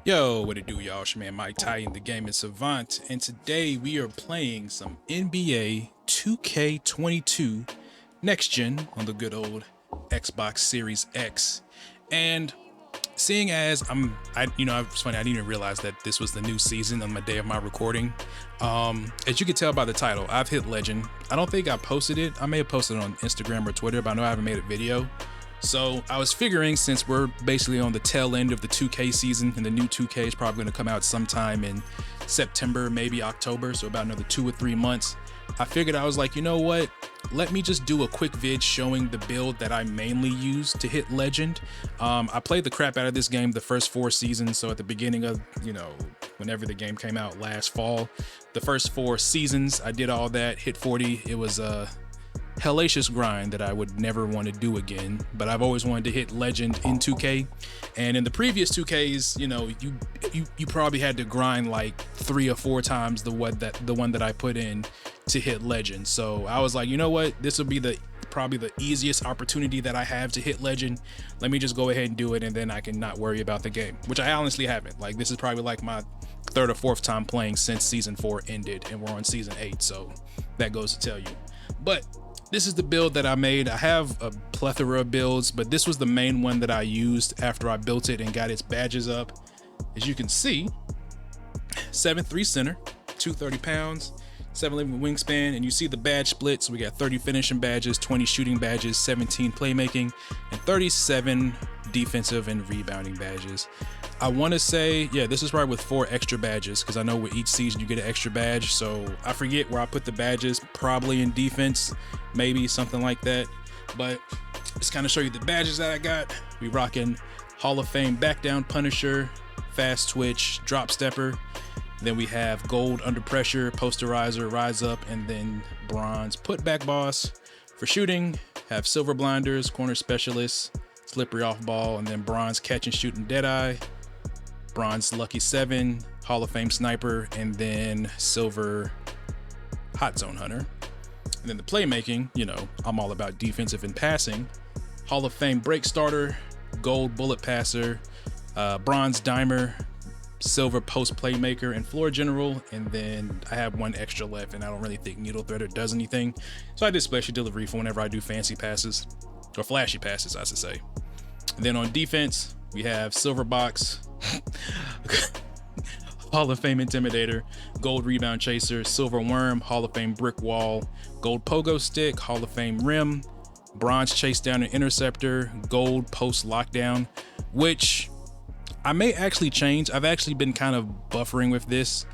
Yo, what it do, y'all? It's your man Mike Ty, the Gaming Savant, and today we are playing some NBA 2K22 Next Gen on the good old Xbox Series X. And seeing as it's funny, I didn't even realize that this was the new season on the day of my recording. As you can tell by the title, I've hit Legend. I don't think I posted it. I may have posted it on Instagram or Twitter, but I know I haven't made a video. So I was figuring, since we're basically on the tail end of the 2K season and the new 2K is probably going to come out sometime in September, maybe October, so about another 2 or 3 months, I figured, I was like, you know what? Let me just do a quick vid showing the build that I mainly use to hit Legend. I played the crap out of this game the first 4 seasons, so at the beginning of, whenever the game came out last fall, the first 4 seasons, I did all that, hit 40. It was a hellacious grind that I would never want to do again, but I've always wanted to hit Legend in 2K. And in the previous 2Ks, you probably had to grind like 3 or 4 times the one that I put in to hit Legend. So I was like, you know what, this will be probably the easiest opportunity that I have to hit Legend. Let me just go ahead and do it, and then I can not worry about the game, which I honestly haven't. Like, this is probably like my 3rd or 4th time playing since season 4 ended, and we're on season 8, so that goes to tell you. But this is the build that I made. I have a plethora of builds, but this was the main one that I used after I built it and got its badges up. As you can see, 7'3" center, 230 pounds, 7'11" wingspan, and you see the badge split. So we got 30 finishing badges, 20 shooting badges, 17 playmaking, and 37 defensive and rebounding badges. I want to say, yeah, this is probably with 4 extra badges, because I know with each season you get an extra badge, so I forget where I put the badges, probably in defense, maybe something like that. But just kind of show you the badges that I got. We rocking Hall of Fame back down Punisher, fast twitch, drop stepper. Then we have gold under pressure, posterizer, rise up, and then bronze putback boss. For shooting, have silver blinders, corner specialist, slippery off ball, and then bronze catch and shoot and deadeye, bronze lucky 7, Hall of Fame sniper, and then silver hot zone hunter. And then the playmaking, I'm all about defensive and passing. Hall of Fame break starter, gold bullet passer, bronze dimer, silver post playmaker, and floor general. And then I have 1 extra left, and I don't really think needle threader does anything, so I did special delivery for whenever I do fancy passes, or flashy passes I should say. And then on defense, we have silver box, Hall of Fame intimidator, gold rebound chaser, silver worm, Hall of Fame brick wall, gold pogo stick, Hall of Fame rim, bronze chase down and interceptor, gold post lockdown, which I may actually change. I've actually been kind of buffering with this,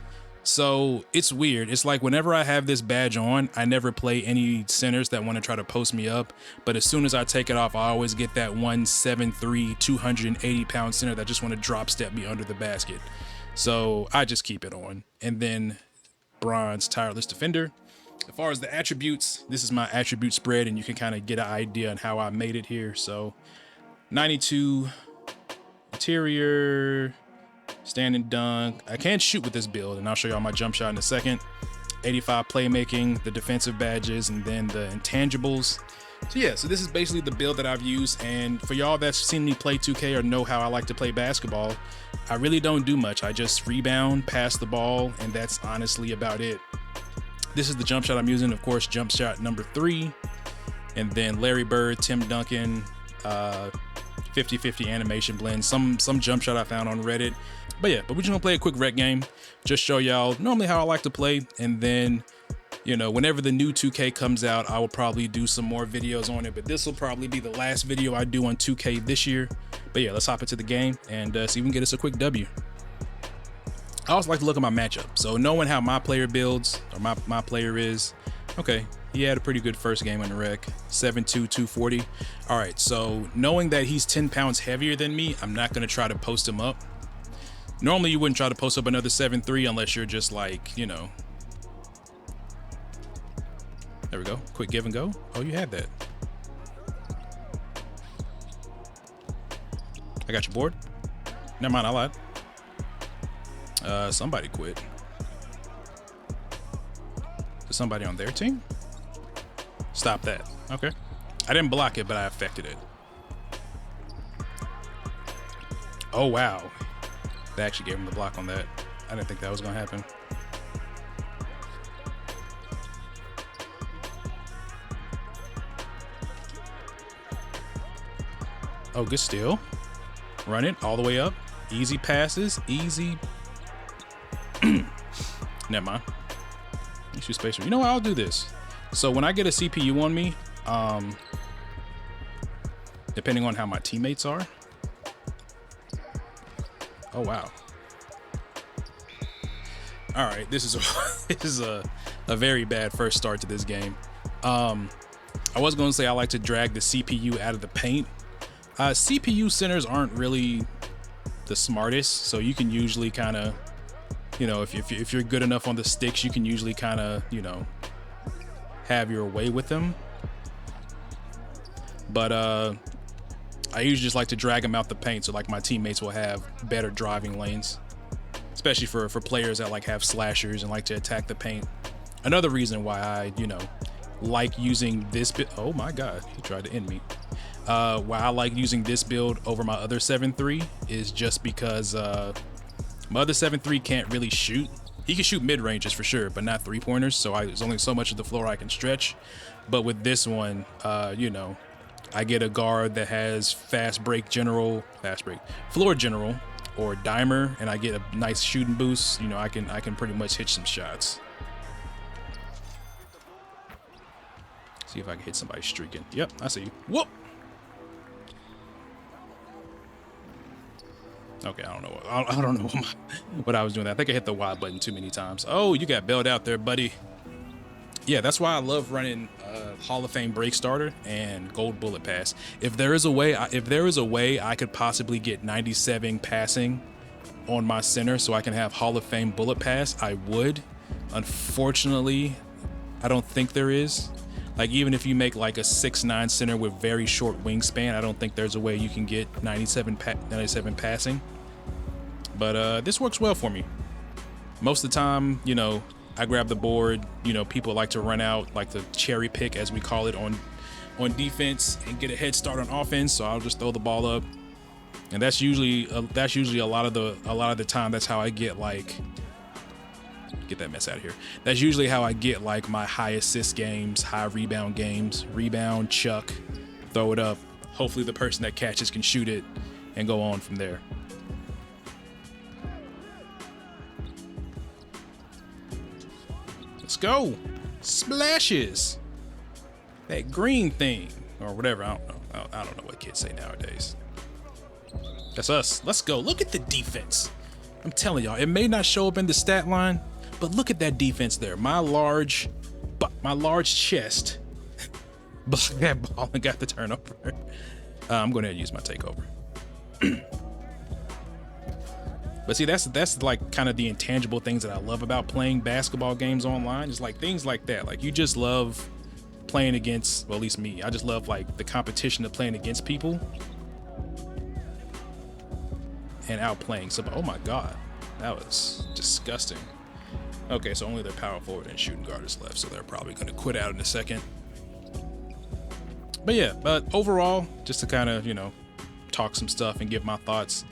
so it's weird. It's like whenever I have this badge on, I never play any centers that want to try to post me up, but as soon as I take it off, I always get that 173, 280 pound center that just want to drop step me under the basket. So I just keep it on. And then bronze tireless defender. As far as the attributes, this is my attribute spread, and you can kind of get an idea on how I made it here. So 92 interior, stand and dunk. I can't shoot with this build, and I'll show y'all my jump shot in a second. 85 playmaking, the defensive badges, and then the intangibles. So yeah, so this is basically the build that I've used. And for y'all that's seen me play 2K or know how I like to play basketball, I really don't do much. I just rebound, pass the ball, and that's honestly about it. This is the jump shot I'm using, of course, jump shot number 3. And then Larry Bird, Tim Duncan, 50-50 animation blend, some jump shot I found on Reddit. But yeah, we're just gonna play a quick rec game, just show y'all normally how I like to play. And then, whenever the new 2K comes out, I will probably do some more videos on it, but this will probably be the last video I do on 2K this year. But yeah, let's hop into the game and see if we can get us a quick W. I also like to look at my matchup, so knowing how my player builds, or my player is, okay, he had a pretty good first game on the rec, 7'2", 240. All right, so knowing that he's 10 pounds heavier than me, I'm not gonna try to post him up. Normally you wouldn't try to post up another 7'3" unless you're just like, there we go, quick give and go. Oh, you had that. I got you bored. Never mind, I lied. Somebody quit. Is somebody on their team? Stop that. Okay. I didn't block it, but I affected it. Oh, wow. They actually gave him the block on that. I didn't think that was gonna happen. Oh, good steal. Run it all the way up. Easy passes. Easy. Never mind. Issue spacer. You know what? I'll do this. So when I get a CPU on me, depending on how my teammates are. Oh, wow. All right. This is a very bad first start to this game. I was going to say I like to drag the CPU out of the paint. CPU centers aren't really the smartest, so you can usually kind of, you know, if you're good enough on the sticks, you can usually kind of, you know, have your way with them. But I usually just like to drag them out the paint, so like my teammates will have better driving lanes, especially for players that like have slashers and like to attack the paint. Another reason why I, you know, like using this bit. Oh my God, he tried to end me. Why I like using this build over my other 7.3 is just because my other 7.3 can't really shoot. He can shoot mid ranges for sure, but not 3-pointers. So there's only so much of the floor I can stretch. But with this one, you know, I get a guard that has floor general, or dimer, and I get a nice shooting boost. You know, I can pretty much hit some shots. See if I can hit somebody streaking. Yep, I see you. Whoop. Okay, I don't know. I don't know what I was doing. I think I hit the Y button too many times. Oh, you got bailed out there, buddy. Yeah, that's why I love running Hall of Fame break starter and gold bullet pass. If there is a way, I could possibly get 97 passing on my center, so I can have Hall of Fame bullet pass, I would. Unfortunately, I don't think there is. Like, even if you make like a 6'9" center with very short wingspan, I don't think there's a way you can get 97 passing. But this works well for me. Most of the time, you know, I grab the board. You know, people like to run out, like the cherry pick, as we call it, on defense and get a head start on offense. So I'll just throw the ball up, and that's usually a lot of the time. That's how I get like. Get that mess out of here. That's usually how I get like my high assist games, high rebound games. Rebound, chuck, throw it up. Hopefully the person that catches can shoot it and go on from there. Let's go. Splashes. That green thing or whatever. I don't know. I don't know what kids say nowadays. That's us. Let's go. Look at the defense. I'm telling y'all, it may not show up in the stat line, but look at that defense there. My large chest blocked that ball and got the turnover. I'm going to use my takeover. But see, that's like kind of the intangible things that I love about playing basketball games online. It's like things like that. Like, you just love playing against, well, at least me. I just love like the competition of playing against people and outplaying somebody. Oh my God, that was disgusting. Okay, so only their power forward and shooting guard is left, so they're probably going to quit out in a second. But yeah, but overall, just to kind of, you know, talk some stuff and give my thoughts.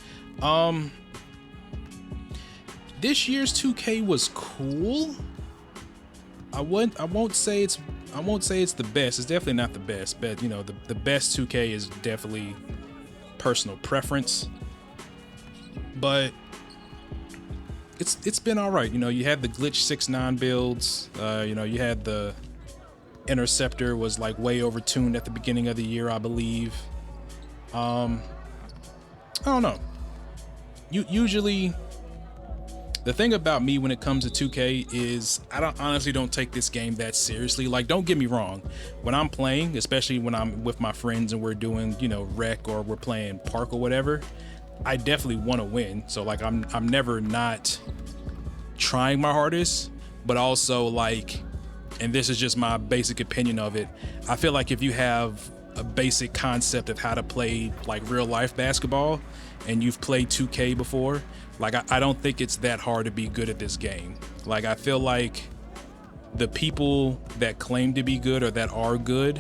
This year's 2K was cool. I won't say it's the best. It's definitely not the best, but you know, the best 2K is definitely personal preference. But it's been all right. You know, you had the glitch 6'9" builds. You know, you had the interceptor was like way overtuned at the beginning of the year, I believe. I don't know. Usually, the thing about me when it comes to 2K is I honestly don't take this game that seriously. Like, don't get me wrong. When I'm playing, especially when I'm with my friends and we're doing, you know, rec or we're playing park or whatever, I definitely want to win. So like, I'm never not trying my hardest, but also like, and this is just my basic opinion of it, I feel like if you have a basic concept of how to play like real life basketball and you've played 2K before, like I don't think it's that hard to be good at this game. Like, I feel like the people that claim to be good or that are good,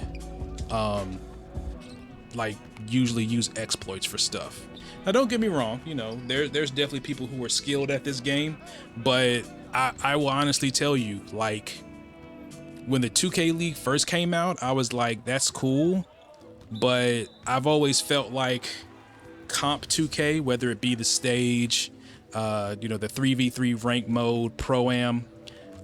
like usually use exploits for stuff. Now, don't get me wrong, there's definitely people who are skilled at this game, but I will honestly tell you, like, when the 2K League first came out, I was like, that's cool, but I've always felt like comp 2K, whether it be the stage, the 3v3 rank mode, pro-am,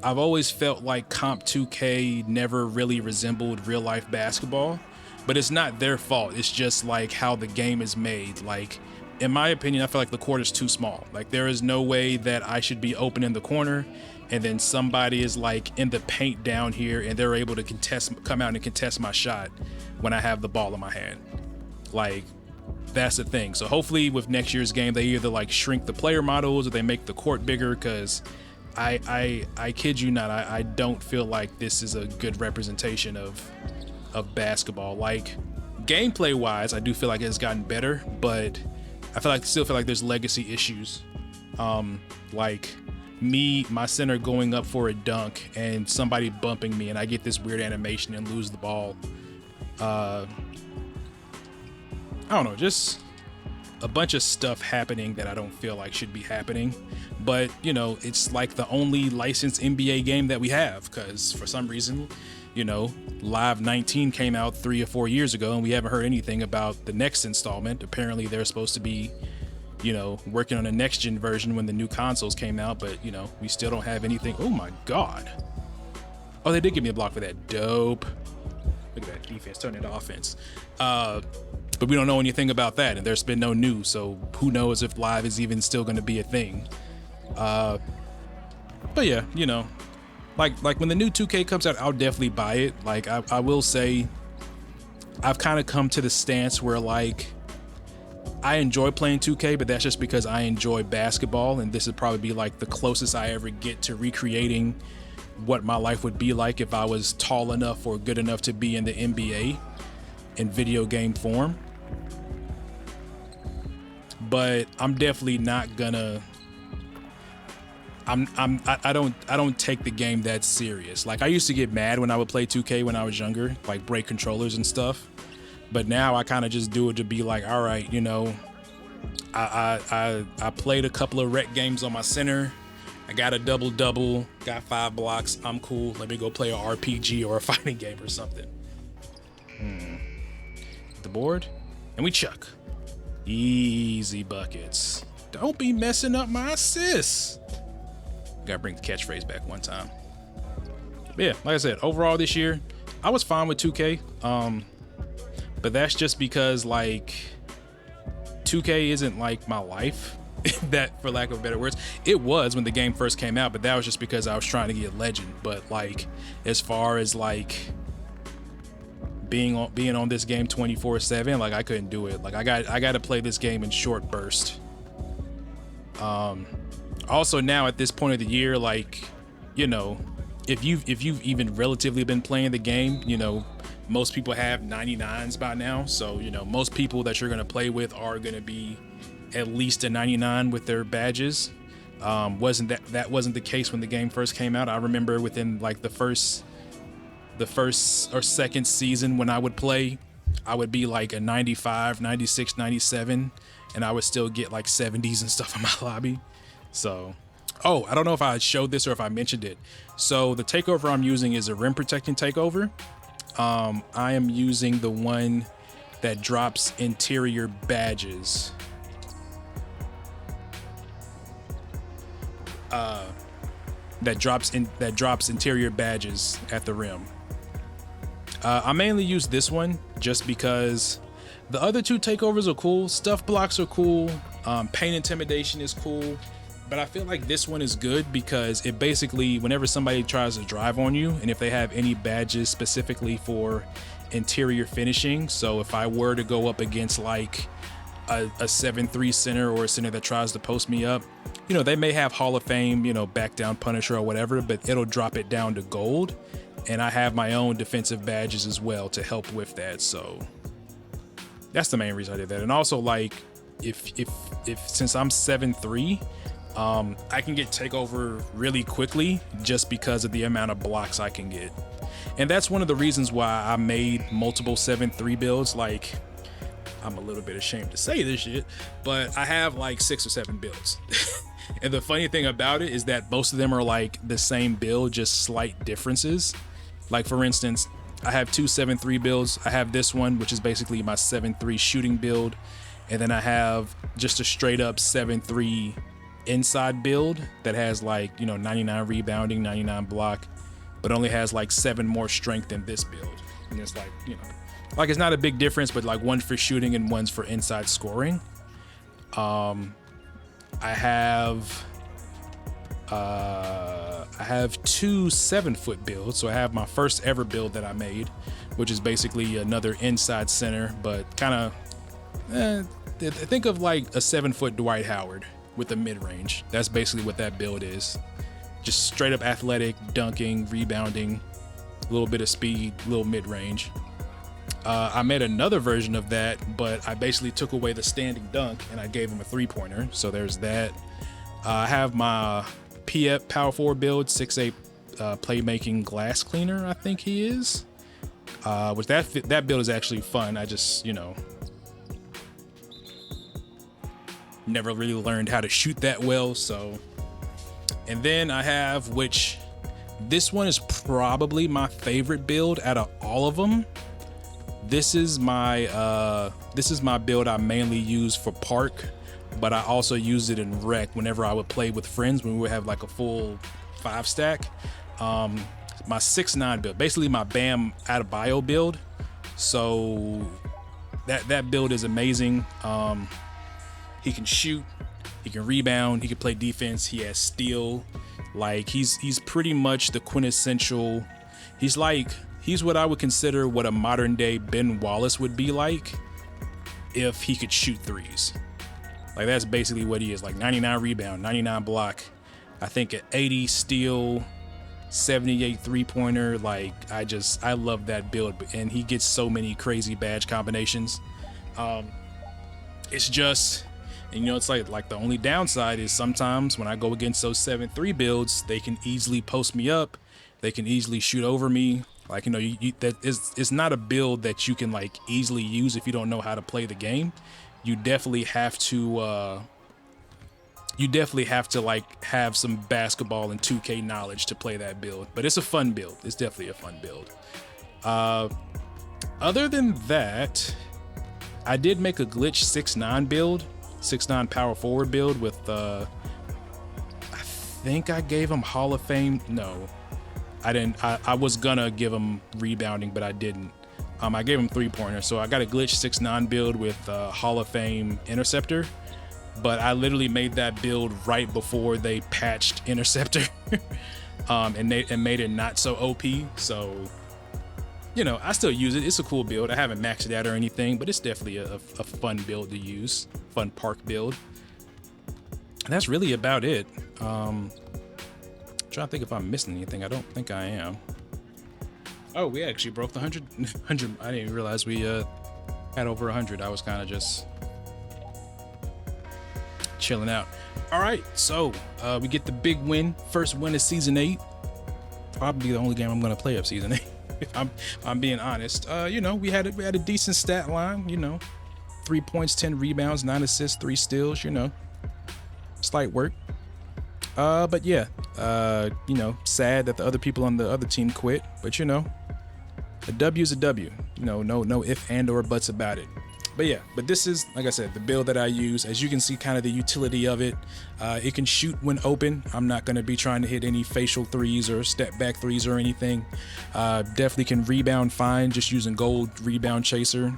I've always felt like comp 2K never really resembled real life basketball, but it's not their fault. It's just like how the game is made. Like, in my opinion, I feel like the court is too small. Like, there is no way that I should be open in the corner and then somebody is like in the paint down here and they're able to come out and contest my shot when I have the ball in my hand. Like, that's the thing. So hopefully with next year's game, they either like shrink the player models or they make the court bigger, because I kid you not, I don't feel like this is a good representation of basketball. Like, gameplay wise, I do feel like it's gotten better, but I still feel like there's legacy issues. Like my center going up for a dunk and somebody bumping me and I get this weird animation and lose the ball. I don't know, just a bunch of stuff happening that I don't feel like should be happening. But, it's like the only licensed NBA game that we have, because for some reason, Live 19 came out 3 or 4 years ago and we haven't heard anything about the next installment. Apparently they're supposed to be, working on a next gen version when the new consoles came out, but, we still don't have anything. Oh my God. Oh, they did give me a block for that. Dope. Look at that defense turning into offense. But we don't know anything about that, and there's been no news, so who knows if live is even still going to be a thing. But yeah, like when the new 2K comes out, I'll definitely buy it. Like, I will say I've kind of come to the stance where, like, I enjoy playing 2K, but that's just because I enjoy basketball, and this would probably be like the closest I ever get to recreating what my life would be like if I was tall enough or good enough to be in the NBA in video game form. But I'm definitely not gonna. I don't take the game that serious. Like, I used to get mad when I would play 2K when I was younger, like break controllers and stuff. But now I kind of just do it to be like, all right, I played a couple of rec games on my center. I got a double, got 5 blocks. I'm cool. Let me go play a RPG or a fighting game or something. The board, and we chuck. Easy buckets. Don't be messing up my assists. Gotta bring the catchphrase back one time. But yeah, like I said, overall this year, I was fine with 2K. But that's just because, like, 2K isn't like my life. That, for lack of better words, it was when the game first came out, but that was just because I was trying to get legend. But like, as far as like being on this game 24/7, like, I couldn't do it. Like, I got to play this game in short burst. Also, now at this point of the year, like, if you've even relatively been playing the game, most people have 99s by now. So, most people that you're going to play with are going to be at least a 99 with their badges. Wasn't the case when the game first came out. I remember within like the first or second season when I would play, I would be like a 95, 96, 97, and I would still get like 70s and stuff in my lobby. So, I don't know if I showed this or if I mentioned it. So the takeover I'm using is a rim protecting takeover. I am using the one that drops interior badges. That drops interior badges at the rim. I mainly use this one just because the other two takeovers are cool. Stuff blocks are cool. Paint intimidation is cool. But I feel like this one is good because it basically, whenever somebody tries to drive on you, and if they have any badges specifically for interior finishing, so if I were to go up against like a 7-3 center or a center that tries to post me up, they may have Hall of Fame, back down Punisher or whatever, but it'll drop it down to gold. And I have my own defensive badges as well to help with that. So that's the main reason I did that. And also, like, if since I'm 7'3", I can get takeover really quickly just because of the amount of blocks I can get. And that's one of the reasons why I made multiple 7'3" builds. Like, I'm a little bit ashamed to say this shit, but I have like 6 or 7 builds. And the funny thing about it is that most of them are like the same build, just slight differences. Like for instance, I have 2 7-3 builds. I have this one, which is basically my 7-3 shooting build. And then I have just a straight up 7-3 inside build that has like, you know, 99 rebounding, 99 block, but only has like 7 more strength than this build. And it's like, you know, like it's not a big difference, but like one's for shooting and one's for inside scoring. I have 2 7-foot builds. So I have my first ever build that I made, which is basically another inside center, but kind of think of like a 7-foot Dwight Howard with a mid-range. That's basically what that build is. Just straight up athletic, dunking, rebounding, a little bit of speed, little mid-range. I made another version of that, but I basically took away the standing dunk and I gave him a 3-pointer. So there's that. I have my PF power forward build, 6'8", playmaking glass cleaner, I think he is. Which that build is actually fun. I just, you know, never really learned how to shoot that well. So, and then I have, which this one is probably my favorite build out of all of them. This is my build I mainly use for park, but I also use it in rec whenever I would play with friends when we would have like a full 5-stack. My 6'9" build, basically my Bam Adebayo build. So that build is amazing. He can shoot, he can rebound, he can play defense, he has steal. Like he's pretty much the quintessential. He's what I would consider what a modern day Ben Wallace would be like if he could shoot threes. Like that's basically what he is. Like 99 rebound, 99 block, I think an 80 steal, 78 3-pointer. Like I love that build, and he gets so many crazy badge combinations. It's just, and you know, it's like the only downside is sometimes when I go against those 7-3 builds, they can easily post me up, they can easily shoot over me. Like, you know, it's not a build that you can like easily use if you don't know how to play the game. You definitely have to like have some basketball and 2K knowledge to play that build. But it's a fun build. It's definitely a fun build. Other than that, I did make a glitch 6'9" build, 6'9" power forward build with I think I gave him Hall of Fame. No, I didn't. I was gonna give him rebounding, but I didn't. I gave him 3-pointer. So I got a glitch 6'9" build with Hall of Fame interceptor, but I literally made that build right before they patched interceptor and made it not so OP. So, you know, I still use it. It's a cool build. I haven't maxed it out or anything, but it's definitely a fun build to use, fun park build. And that's really about it. Trying to think if I'm missing anything. I don't think I am. Oh, we actually broke the 100. I didn't even realize we had over 100. I was kind of just chilling out. All right, so we get the big win. First win of season 8. Probably the only game I'm gonna play of season 8. If I'm being honest. You know, we had a decent stat line. You know, 3 points, 10 rebounds, 9 assists, 3 steals. You know, slight work. But yeah, you know, sad that the other people on the other team quit, but you know, a W is a W, you know, no if and or buts about it. But yeah, but this is, like I said, the build that I use. As you can see, kind of the utility of it. It can shoot when open. I'm not going to be trying to hit any facial threes or step back threes or anything. Definitely can rebound fine, just using gold rebound chaser.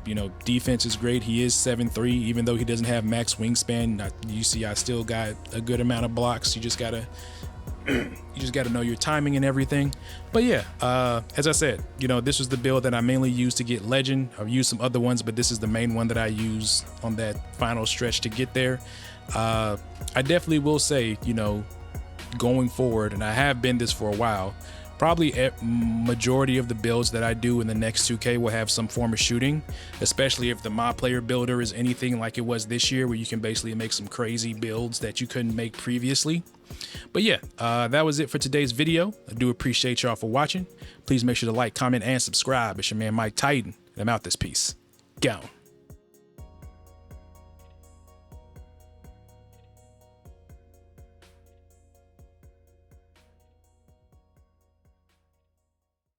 You know, defense is great. He is 7'3", even though he doesn't have max wingspan. You see, I still got a good amount of blocks. You just gotta know your timing and everything. But yeah, as I said, you know, this was the build that I mainly used to get legend. I've used some other ones, but this is the main one that I use on that final stretch to get there. I definitely will say, you know, going forward, and I have been this for a while, probably a majority of the builds that I do in the next 2K will have some form of shooting, especially if the mod player builder is anything like it was this year, where you can basically make some crazy builds that you couldn't make previously. But yeah, that was it for today's video. I do appreciate y'all for watching. Please make sure to like, comment, and subscribe. It's your man Mike Titan, and I'm out this piece. Gone.